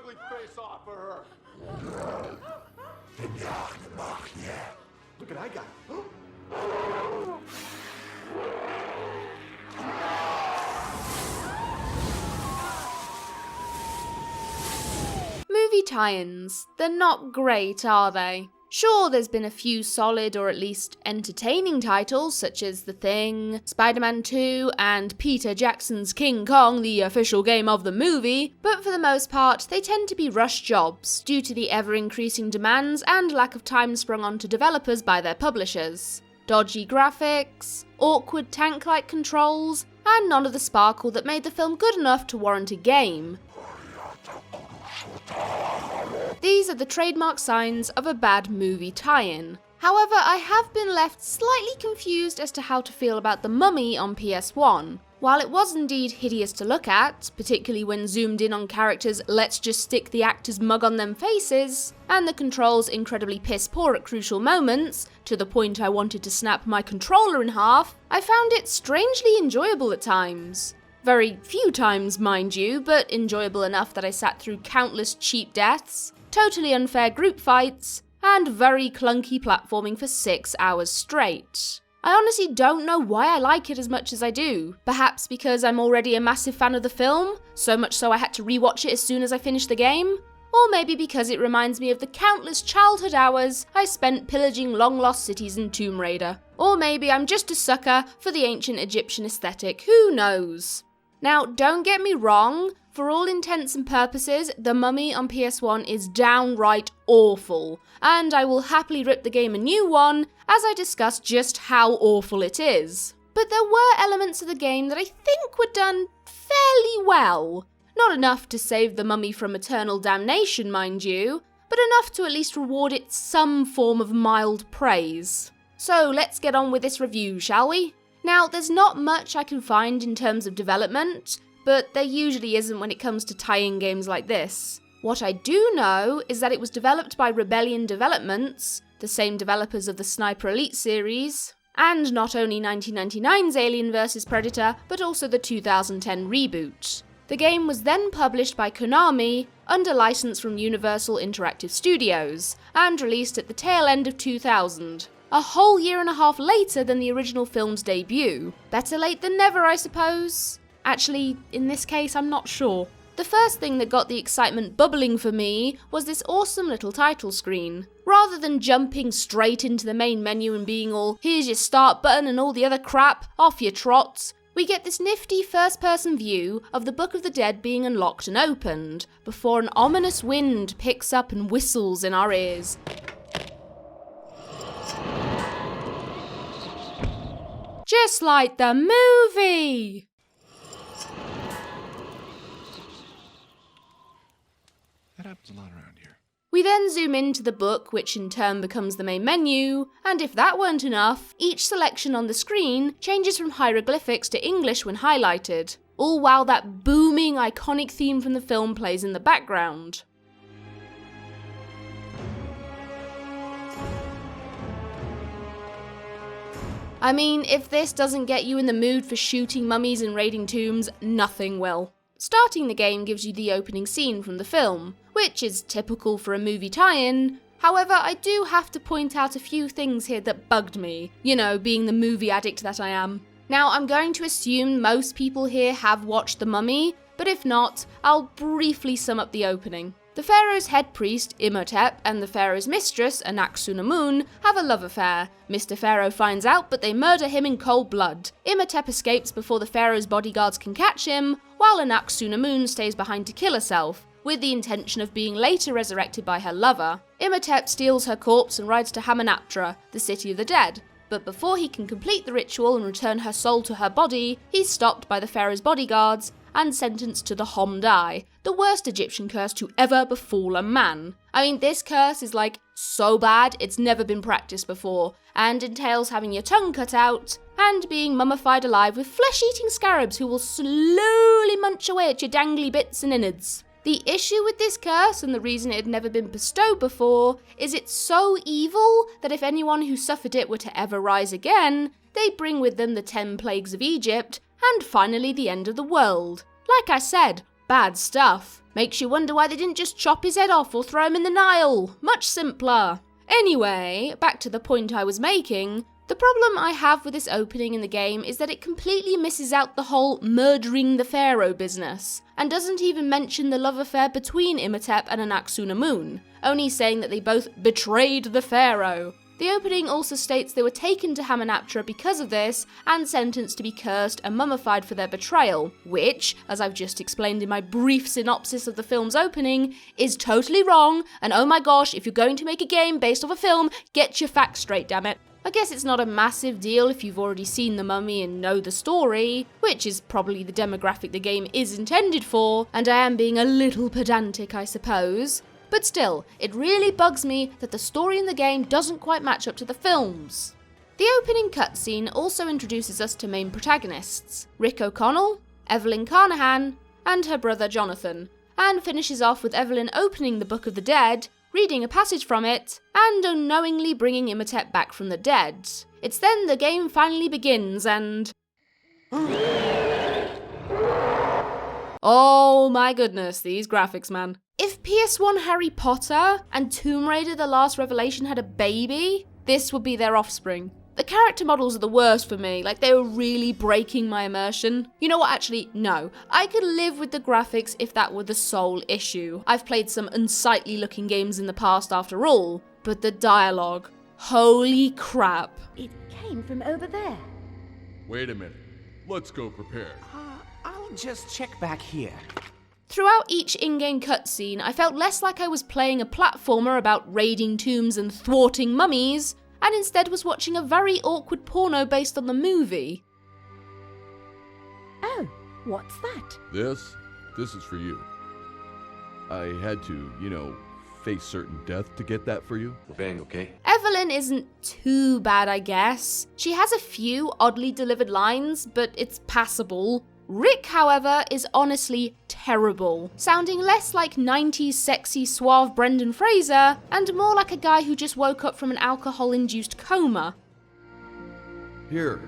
ugly face off of her. Look at I got it. Movie tie-ins. They're not great, are they? Sure, there's been a few solid or at least entertaining titles such as The Thing, Spider-Man 2, and Peter Jackson's King Kong, the official game of the movie, but for the most part, they tend to be rush jobs due to the ever-increasing demands and lack of time sprung onto developers by their publishers. Dodgy graphics, awkward tank-like controls, and none of the sparkle that made the film good enough to warrant a game. These are the trademark signs of a bad movie tie-in. However, I have been left slightly confused as to how to feel about The Mummy on PS1. While it was indeed hideous to look at, particularly when zoomed in on characters' let's just stick the actor's mug on them faces, and the controls incredibly piss poor at crucial moments, to the point I wanted to snap my controller in half, I found it strangely enjoyable at times. Very few times, mind you, but enjoyable enough that I sat through countless cheap deaths, totally unfair group fights, and very clunky platforming for 6 hours straight. I honestly don't know why I like it as much as I do. Perhaps because I'm already a massive fan of the film, so much so I had to rewatch it as soon as I finished the game? Or maybe because it reminds me of the countless childhood hours I spent pillaging long-lost cities in Tomb Raider. Or maybe I'm just a sucker for the ancient Egyptian aesthetic, who knows? Now, don't get me wrong, for all intents and purposes, The Mummy on PS1 is downright awful, and I will happily rip the game a new one as I discuss just how awful it is. But there were elements of the game that I think were done fairly well. Not enough to save The Mummy from eternal damnation, mind you, but enough to at least reward it some form of mild praise. So let's get on with this review, shall we? Now, there's not much I can find in terms of development, but there usually isn't when it comes to tie-in games like this. What I do know is that it was developed by Rebellion Developments, the same developers of the Sniper Elite series, and not only 1999's Alien vs Predator, but also the 2010 reboot. The game was then published by Konami under license from Universal Interactive Studios, and released at the tail end of 2000. A whole year and a half later than the original film's debut. Better late than never, I suppose. Actually, in this case, I'm not sure. The first thing that got the excitement bubbling for me was this awesome little title screen. Rather than jumping straight into the main menu and being all, here's your start button and all the other crap, off your trots, we get this nifty first-person view of the Book of the Dead being unlocked and opened, before an ominous wind picks up and whistles in our ears. Just like the movie! That happens a lot around here. We then zoom into the book, which in turn becomes the main menu, and if that weren't enough, each selection on the screen changes from hieroglyphics to English when highlighted, all while that booming, iconic theme from the film plays in the background. I mean, if this doesn't get you in the mood for shooting mummies and raiding tombs, nothing will. Starting the game gives you the opening scene from the film, which is typical for a movie tie-in. However, I do have to point out a few things here that bugged me, you know, being the movie addict that I am. Now, I'm going to assume most people here have watched The Mummy, but if not, I'll briefly sum up the opening. The pharaoh's head priest, Imhotep, and the pharaoh's mistress, Anck-su-namun, have a love affair. Mr. Pharaoh finds out, but they murder him in cold blood. Imhotep escapes before the pharaoh's bodyguards can catch him, while Anck-su-namun stays behind to kill herself, with the intention of being later resurrected by her lover. Imhotep steals her corpse and rides to Hamunaptra, the city of the dead. But before he can complete the ritual and return her soul to her body, he's stopped by the pharaoh's bodyguards and sentenced to the Homdai, the worst Egyptian curse to ever befall a man. I mean, this curse is like so bad it's never been practiced before, and entails having your tongue cut out and being mummified alive with flesh-eating scarabs who will slowly munch away at your dangly bits and innards. The issue with this curse, and the reason it had never been bestowed before, is it's so evil that if anyone who suffered it were to ever rise again, they'd bring with them the 10 plagues of Egypt, and finally the end of the world. Like I said, bad stuff. Makes you wonder why they didn't just chop his head off or throw him in the Nile. Much simpler. Anyway, back to the point I was making. The problem I have with this opening in the game is that it completely misses out the whole murdering the pharaoh business, and doesn't even mention the love affair between Imhotep and Anck-su-namun, only saying that they both betrayed the pharaoh. The opening also states they were taken to Hamunaptra because of this, and sentenced to be cursed and mummified for their betrayal, which, as I've just explained in my brief synopsis of the film's opening, is totally wrong, and oh my gosh, if you're going to make a game based off a film, get your facts straight, damn it. I guess it's not a massive deal if you've already seen The Mummy and know the story, which is probably the demographic the game is intended for, and I am being a little pedantic, I suppose. But still, it really bugs me that the story in the game doesn't quite match up to the films. The opening cutscene also introduces us to main protagonists, Rick O'Connell, Evelyn Carnahan, and her brother Jonathan, and finishes off with Evelyn opening the Book of the Dead, reading a passage from it, and unknowingly bringing Imhotep back from the dead. It's then the game finally begins and... oh my goodness, these graphics, man. If PS1 Harry Potter and Tomb Raider The Last Revelation had a baby, this would be their offspring. The character models are the worst for me, like they were really breaking my immersion. You know what, actually, no. I could live with the graphics if that were the sole issue. I've played some unsightly looking games in the past after all, but the dialogue, holy crap. It came from over there. Wait a minute. Let's go prepared. I'll just check back here. Throughout each in-game cutscene, I felt less like I was playing a platformer about raiding tombs and thwarting mummies, and instead was watching a very awkward porno based on the movie. Oh, what's that? This is for you. I had to, face certain death to get that for you. Bang, okay? Evelyn isn't too bad, I guess. She has a few oddly delivered lines, but it's passable. Rick, however, is honestly terrible, sounding less like 90s sexy suave Brendan Fraser and more like a guy who just woke up from an alcohol-induced coma. Here,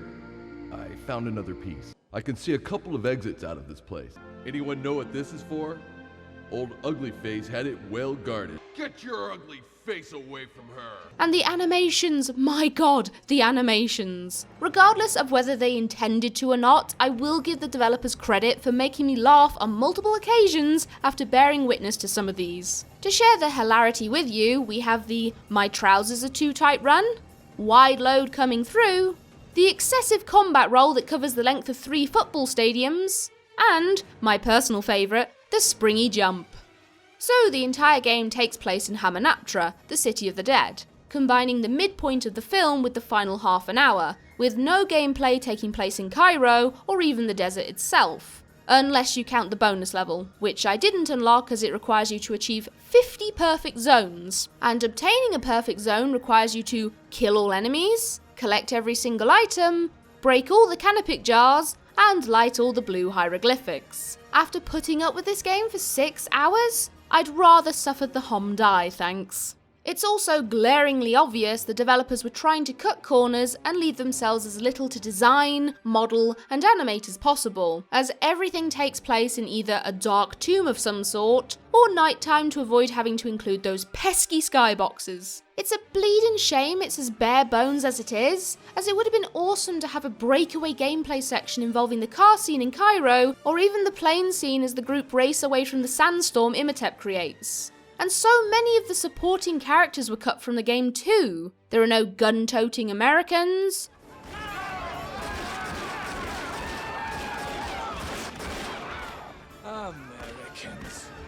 I found another piece. I can see a couple of exits out of this place. Anyone know what this is for? Old Ugly Face had it well guarded. Get your ugly face away from her! And the animations, my god, the animations. Regardless of whether they intended to or not, I will give the developers credit for making me laugh on multiple occasions after bearing witness to some of these. To share the hilarity with you, we have the "my trousers are too tight" run, wide load coming through, the excessive combat roll that covers the length of 3 football stadiums, and, my personal favourite, the springy jump. So the entire game takes place in Hamunaptra, the city of the dead, combining the midpoint of the film with the final half an hour, with no gameplay taking place in Cairo or even the desert itself. Unless you count the bonus level, which I didn't unlock as it requires you to achieve 50 perfect zones, and obtaining a perfect zone requires you to kill all enemies, collect every single item, break all the canopic jars, and light all the blue hieroglyphics. After putting up with this game for 6 hours, I'd rather suffered the hom die, thanks. It's also glaringly obvious the developers were trying to cut corners and leave themselves as little to design, model, and animate as possible, as everything takes place in either a dark tomb of some sort, or nighttime to avoid having to include those pesky skyboxes. It's a bleeding shame it's as bare bones as it is, as it would have been awesome to have a breakaway gameplay section involving the car scene in Cairo, or even the plane scene as the group race away from the sandstorm Imhotep creates. And so many of the supporting characters were cut from the game too. There are no gun-toting Americans,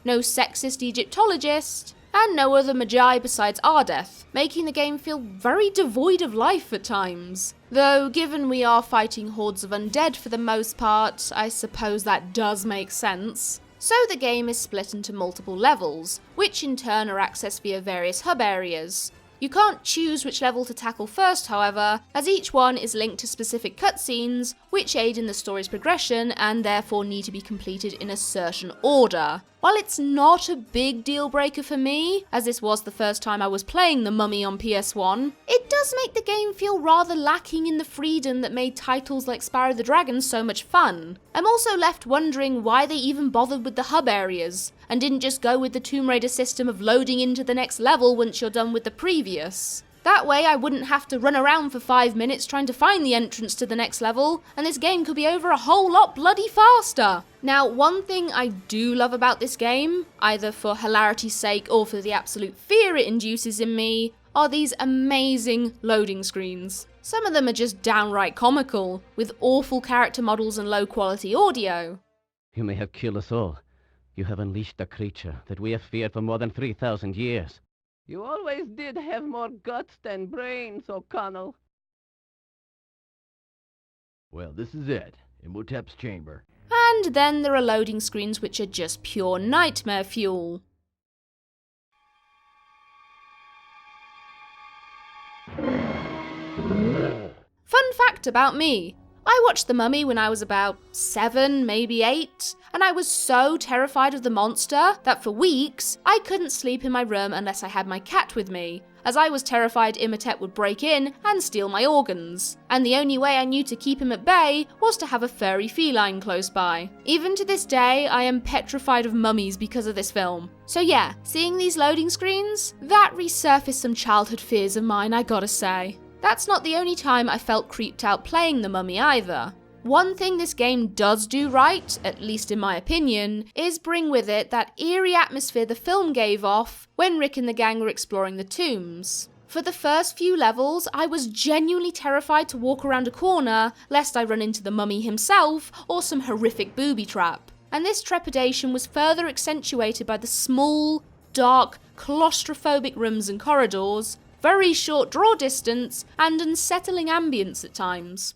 no sexist Egyptologist, and no other Magi besides Ardeth, making the game feel very devoid of life at times. Though, given we are fighting hordes of undead for the most part, I suppose that does make sense. So the game is split into multiple levels, which in turn are accessed via various hub areas. You can't choose which level to tackle first, however, as each one is linked to specific cutscenes, which aid in the story's progression and therefore need to be completed in a certain order. While it's not a big deal breaker for me, as this was the first time I was playing The Mummy on PS1, it does make the game feel rather lacking in the freedom that made titles like Spyro the Dragon so much fun. I'm also left wondering why they even bothered with the hub areas, and didn't just go with the Tomb Raider system of loading into the next level once you're done with the previous. That way I wouldn't have to run around for 5 minutes trying to find the entrance to the next level, and this game could be over a whole lot bloody faster. Now, one thing I do love about this game, either for hilarity's sake or for the absolute fear it induces in me, are these amazing loading screens. Some of them are just downright comical, with awful character models and low quality audio. You may have killed us all. You have unleashed a creature that we have feared for more than 3,000 years. You always did have more guts than brains, O'Connell. Well, this is it. Imhotep's chamber. And then there are loading screens which are just pure nightmare fuel. Fun fact about me. I watched The Mummy when I was about 7, maybe 8, and I was so terrified of the monster that for weeks I couldn't sleep in my room unless I had my cat with me, as I was terrified Imhotep would break in and steal my organs, and the only way I knew to keep him at bay was to have a furry feline close by. Even to this day, I am petrified of mummies because of this film. So yeah, seeing these loading screens, that resurfaced some childhood fears of mine, I gotta say. That's not the only time I felt creeped out playing The Mummy either. One thing this game does do right, at least in my opinion, is bring with it that eerie atmosphere the film gave off when Rick and the gang were exploring the tombs. For the first few levels, I was genuinely terrified to walk around a corner lest I run into the mummy himself or some horrific booby trap. And this trepidation was further accentuated by the small, dark, claustrophobic rooms and corridors, very short draw distance, and unsettling ambience at times.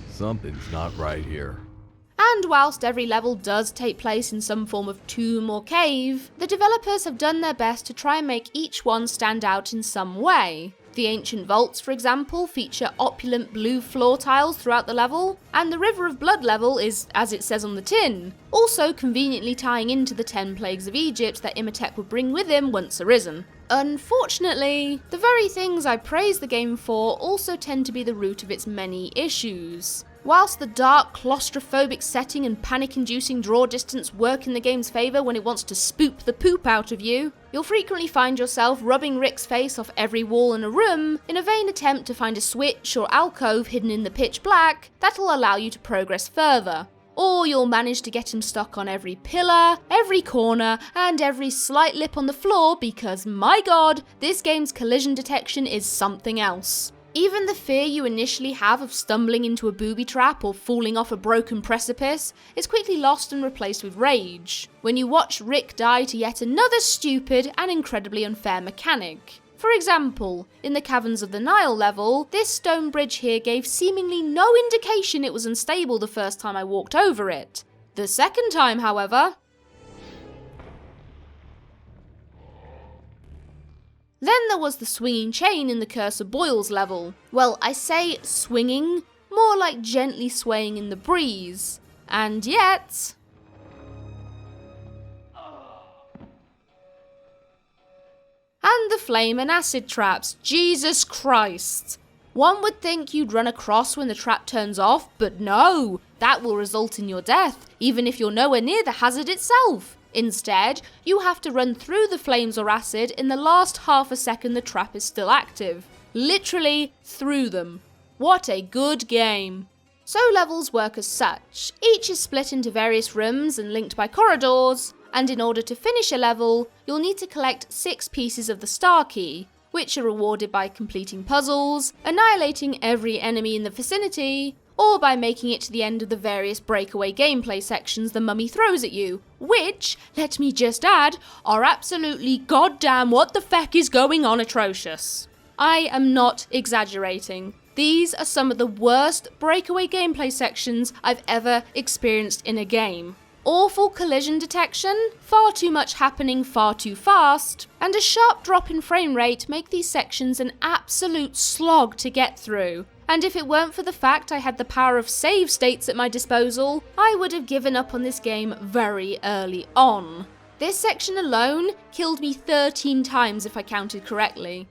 Something's not right here. And whilst every level does take place in some form of tomb or cave, the developers have done their best to try and make each one stand out in some way. The ancient vaults, for example, feature opulent blue floor tiles throughout the level, and the River of Blood level is, as it says on the tin, also conveniently tying into the 10 plagues of Egypt that Imhotep would bring with him once arisen. Unfortunately, the very things I praise the game for also tend to be the root of its many issues. Whilst the dark, claustrophobic setting and panic-inducing draw distance work in the game's favour when it wants to spook the poop out of you, you'll frequently find yourself rubbing Rick's face off every wall in a room in a vain attempt to find a switch or alcove hidden in the pitch black that'll allow you to progress further. Or you'll manage to get him stuck on every pillar, every corner, and every slight lip on the floor because, my god, this game's collision detection is something else. Even the fear you initially have of stumbling into a booby trap or falling off a broken precipice is quickly lost and replaced with rage when you watch Rick die to yet another stupid and incredibly unfair mechanic. For example, in the Caverns of the Nile level, this stone bridge here gave seemingly no indication it was unstable the first time I walked over it. The second time, however, then there was the swinging chain in the Curse of Boils level. Well, I say swinging, more like gently swaying in the breeze. And yet... and the flame and acid traps, Jesus Christ! One would think you'd run across when the trap turns off, but no! That will result in your death, even if you're nowhere near the hazard itself. Instead, you have to run through the flames or acid in the last half a second the trap is still active. Literally through them. What a good game. So levels work as such. Each is split into various rooms and linked by corridors, and in order to finish a level, you'll need to collect 6 pieces of the star key, which are rewarded by completing puzzles, annihilating every enemy in the vicinity, or by making it to the end of the various breakaway gameplay sections the mummy throws at you, which, let me just add, are absolutely goddamn what the feck is going on atrocious. I am not exaggerating. These are some of the worst breakaway gameplay sections I've ever experienced in a game. Awful collision detection, far too much happening far too fast, and a sharp drop in frame rate make these sections an absolute slog to get through. and if it weren't for the fact I had the power of save states at my disposal, I would have given up on this game very early on. This section alone killed me 13 times if I counted correctly.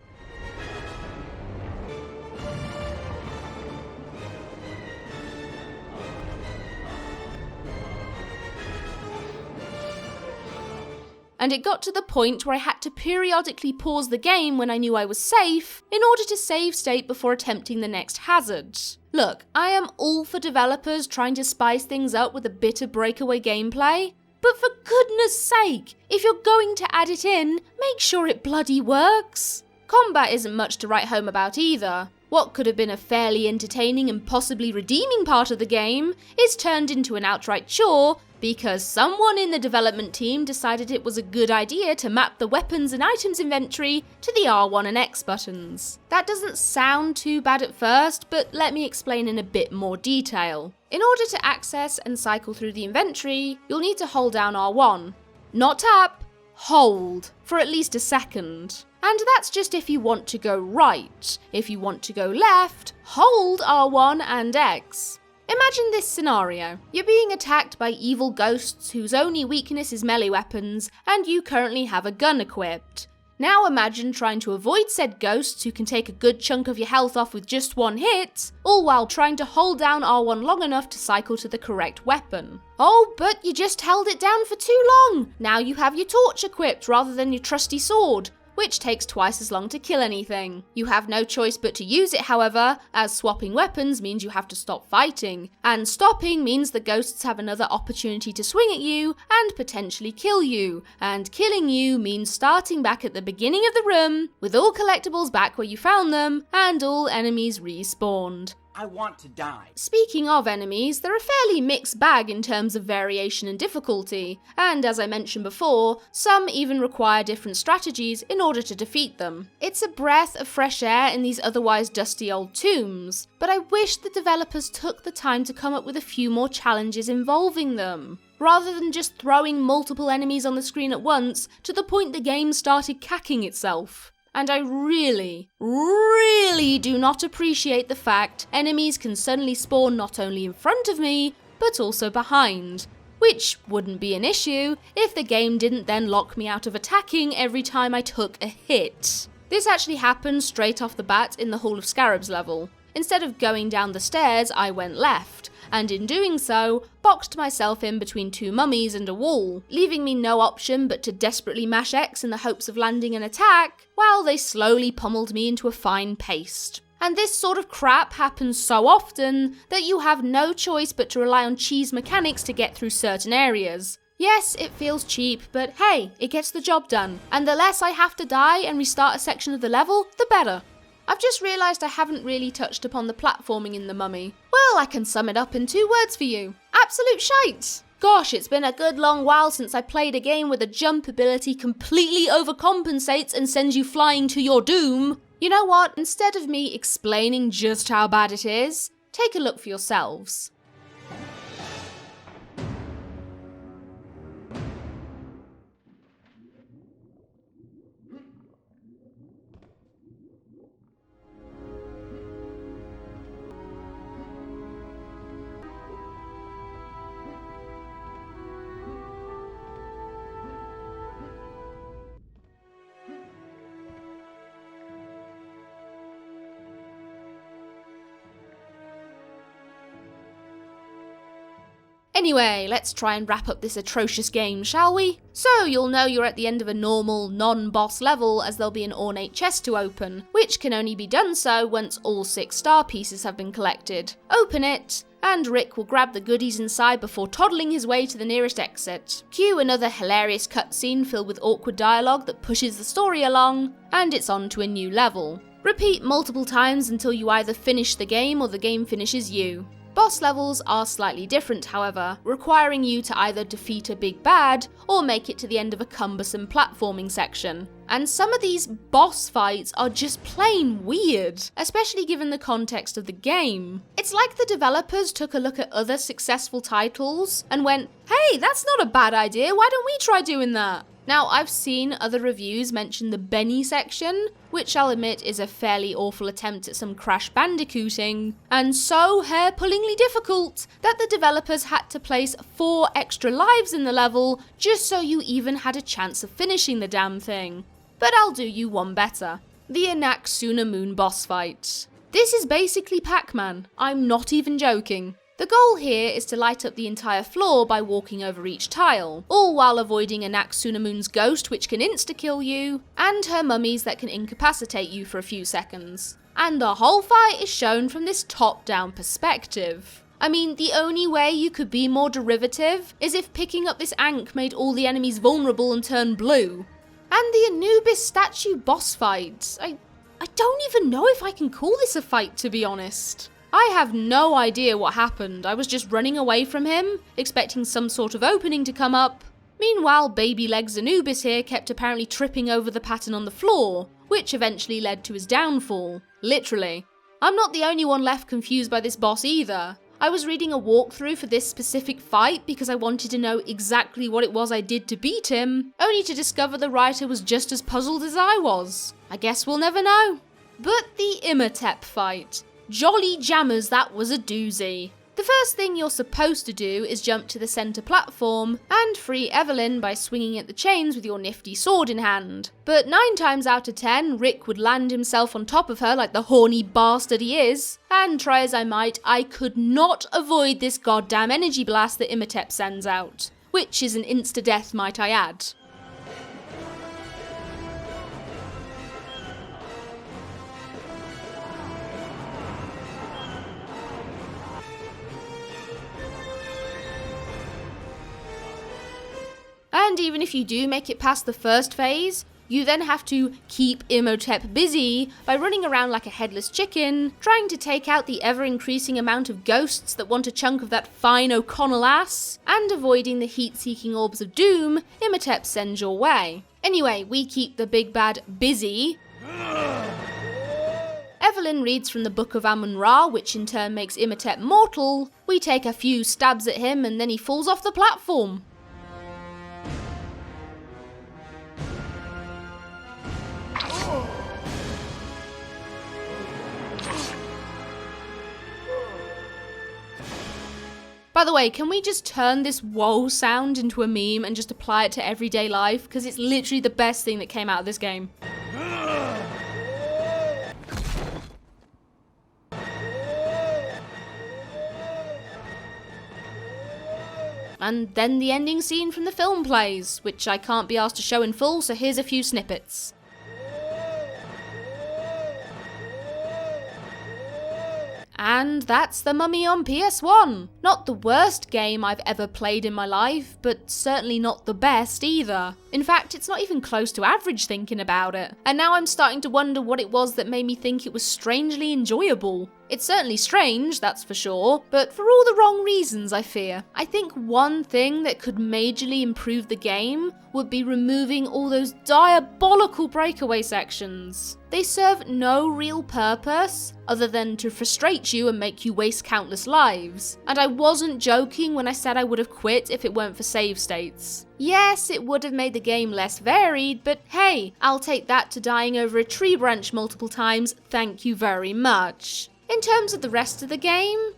And it got to the point where I had to periodically pause the game when I knew I was safe in order to save state before attempting the next hazard. Look, I am all for developers trying to spice things up with a bit of breakaway gameplay, but for goodness sake, if you're going to add it in, make sure it bloody works. Combat isn't much to write home about either. What could have been a fairly entertaining and possibly redeeming part of the game is turned into an outright chore because someone in the development team decided it was a good idea to map the weapons and items inventory to the R1 and X buttons. That doesn't sound too bad at first, but let me explain in a bit more detail. In order to access and cycle through the inventory, you'll need to hold down R1. Not tap, hold, for at least a second. And that's just if you want to go right. If you want to go left, hold R1 and X. Imagine this scenario. You're being attacked by evil ghosts whose only weakness is melee weapons, and you currently have a gun equipped. Now imagine trying to avoid said ghosts who can take a good chunk of your health off with just one hit, all while trying to hold down R1 long enough to cycle to the correct weapon. Oh, but you just held it down for too long! Now you have your torch equipped rather than your trusty sword, which takes twice as long to kill anything. You have no choice but to use it, however, as swapping weapons means you have to stop fighting, and stopping means the ghosts have another opportunity to swing at you and potentially kill you, and killing you means starting back at the beginning of the room, with all collectibles back where you found them, and all enemies respawned. I want to die. Speaking of enemies, they're a fairly mixed bag in terms of variation and difficulty, and as I mentioned before, some even require different strategies in order to defeat them. It's a breath of fresh air in these otherwise dusty old tombs, but I wish the developers took the time to come up with a few more challenges involving them, rather than just throwing multiple enemies on the screen at once to the point the game started cacking itself. And I really do not appreciate the fact enemies can suddenly spawn not only in front of me, but also behind, which wouldn't be an issue if the game didn't then lock me out of attacking every time I took a hit. This actually happened straight off the bat in the Hall of Scarabs level. Instead of going down the stairs, I went left, and in doing so, boxed myself in between two mummies and a wall, leaving me no option but to desperately mash X in the hopes of landing an attack, while they slowly pummeled me into a fine paste. And this sort of crap happens so often that you have no choice but to rely on cheese mechanics to get through certain areas. Yes, it feels cheap, but hey, it gets the job done, and the less I have to die and restart a section of the level, the better. I've just realised I haven't really touched upon the platforming in The Mummy. Well, I can sum it up in 2 words for you. Absolute shite! Gosh, it's been a good long while since I played a game where the jump ability completely overcompensates and sends you flying to your doom. You know what? Instead of me explaining just how bad it is, take a look for yourselves. Anyway, let's try and wrap up this atrocious game, shall we? So, you'll know you're at the end of a normal, non-boss level as there'll be an ornate chest to open, which can only be done so once all 6 star pieces have been collected. Open it, and Rick will grab the goodies inside before toddling his way to the nearest exit. Cue another hilarious cutscene filled with awkward dialogue that pushes the story along, and it's on to a new level. Repeat multiple times until you either finish the game or the game finishes you. Boss levels are slightly different, however, requiring you to either defeat a big bad or make it to the end of a cumbersome platforming section. And some of these boss fights are just plain weird, especially given the context of the game. It's like the developers took a look at other successful titles and went, hey, that's not a bad idea, why don't we try doing that? Now, I've seen other reviews mention the Benny section, which I'll admit is a fairly awful attempt at some Crash Bandicooting, and so hair-pullingly difficult that the developers had to place 4 extra lives in the level just so you even had a chance of finishing the damn thing. But I'll do you one better. The Anaxunamun boss fight. This is basically Pac-Man. I'm not even joking. The goal here is to light up the entire floor by walking over each tile, all while avoiding Anaxunamun's ghost, which can insta-kill you, and her mummies that can incapacitate you for a few seconds. And the whole fight is shown from this top-down perspective. I mean, the only way you could be more derivative is if picking up this Ankh made all the enemies vulnerable and turn blue. And the Anubis statue boss fight. I don't even know if I can call this a fight, to be honest. I have no idea what happened. I was just running away from him, expecting some sort of opening to come up. Meanwhile, baby legs Anubis here kept apparently tripping over the pattern on the floor, which eventually led to his downfall. Literally. I'm not the only one left confused by this boss either. I was reading a walkthrough for this specific fight because I wanted to know exactly what it was I did to beat him, only to discover the writer was just as puzzled as I was. I guess we'll never know. But the Imhotep fight. Jolly jammers, that was a doozy. The first thing you're supposed to do is jump to the centre platform and free Evelyn by swinging at the chains with your nifty sword in hand. But 9 times out of 10, Rick would land himself on top of her like the horny bastard he is, and try as I might, I could not avoid this goddamn energy blast that Imhotep sends out, which is an insta-death, might I add. And even if you do make it past the first phase, you then have to keep Imhotep busy by running around like a headless chicken, trying to take out the ever-increasing amount of ghosts that want a chunk of that fine O'Connell ass, and avoiding the heat-seeking orbs of doom Imhotep sends your way. Anyway, we keep the big bad busy. Evelyn reads from the Book of Amun-Ra, which in turn makes Imhotep mortal. We take a few stabs at him and then he falls off the platform. By the way, can we just turn this whoa sound into a meme and just apply it to everyday life? Because it's literally the best thing that came out of this game. And then the ending scene from the film plays, which I can't be asked to show in full, so here's a few snippets. And that's The Mummy on PS1. Not the worst game I've ever played in my life, but certainly not the best either. In fact, it's not even close to average thinking about it. And now I'm starting to wonder what it was that made me think it was strangely enjoyable. It's certainly strange, that's for sure, but for all the wrong reasons, I fear. I think one thing that could majorly improve the game would be removing all those diabolical breakaway sections. They serve no real purpose other than to frustrate you and make you waste countless lives. And I wasn't joking when I said I would have quit if it weren't for save states. Yes, it would have made the game less varied, but hey, I'll take that to dying over a tree branch multiple times, thank you very much. In terms of the rest of the game,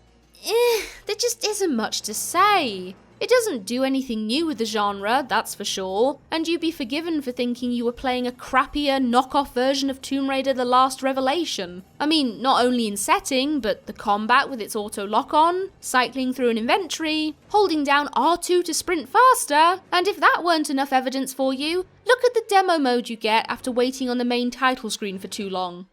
there just isn't much to say. It doesn't do anything new with the genre, that's for sure, and you'd be forgiven for thinking you were playing a crappier knockoff version of Tomb Raider: The Last Revelation. I mean, not only in setting, but the combat with its auto lock-on, cycling through an inventory, holding down R2 to sprint faster, and if that weren't enough evidence for you, look at the demo mode you get after waiting on the main title screen for too long.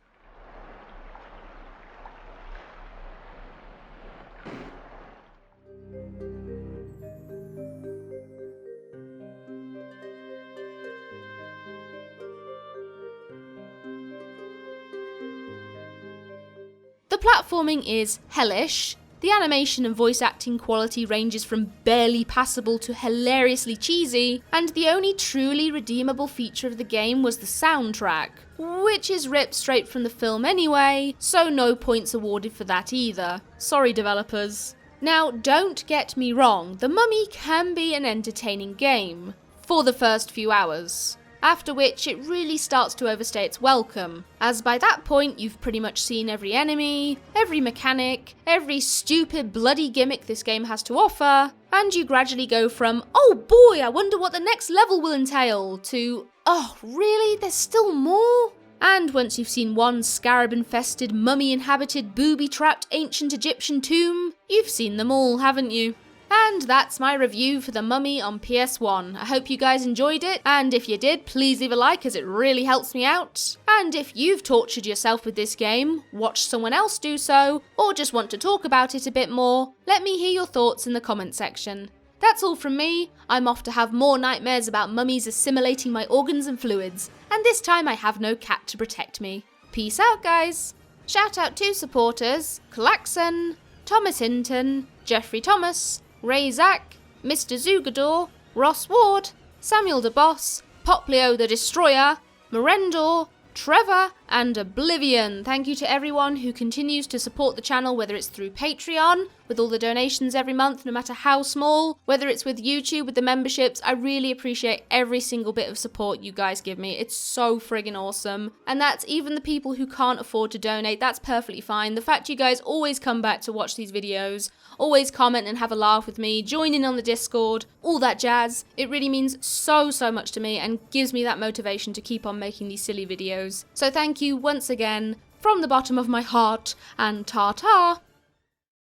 The platforming is hellish, the animation and voice acting quality ranges from barely passable to hilariously cheesy, and the only truly redeemable feature of the game was the soundtrack, which is ripped straight from the film anyway, so no points awarded for that either. Sorry developers. Now, don't get me wrong, The Mummy can be an entertaining game. for the first few hours, after which it really starts to overstay its welcome, as by that point you've pretty much seen every enemy, every mechanic, every stupid bloody gimmick this game has to offer, and you gradually go from, oh boy, I wonder what the next level will entail, to, oh really, there's still more? And once you've seen one scarab-infested, mummy-inhabited, booby-trapped ancient Egyptian tomb, you've seen them all, haven't you? And that's my review for The Mummy on PS1. I hope you guys enjoyed it, and if you did, please leave a like as it really helps me out. And if you've tortured yourself with this game, watched someone else do so, or just want to talk about it a bit more, let me hear your thoughts in the comment section. That's all from me. I'm off to have more nightmares about mummies assimilating my organs and fluids, and this time I have no cat to protect me. Peace out, guys. Shout out to supporters Klaxon, Thomas Hinton, Jeffrey Thomas, Ray Zack, Mr. Zugador, Ross Ward, Samuel DeBoss, Poplio the Destroyer, Merendor, Trevor, and Oblivion. Thank you to everyone who continues to support the channel, whether it's through Patreon, with all the donations every month, no matter how small, whether it's with YouTube, with the memberships. I really appreciate every single bit of support you guys give me. It's so friggin' awesome. And that's even the people who can't afford to donate. That's perfectly fine. The fact you guys always come back to watch these videos, always comment and have a laugh with me, join in on the Discord, all that jazz. It really means so much to me and gives me that motivation to keep on making these silly videos. So thank you once again, from the bottom of my heart, and ta-ta!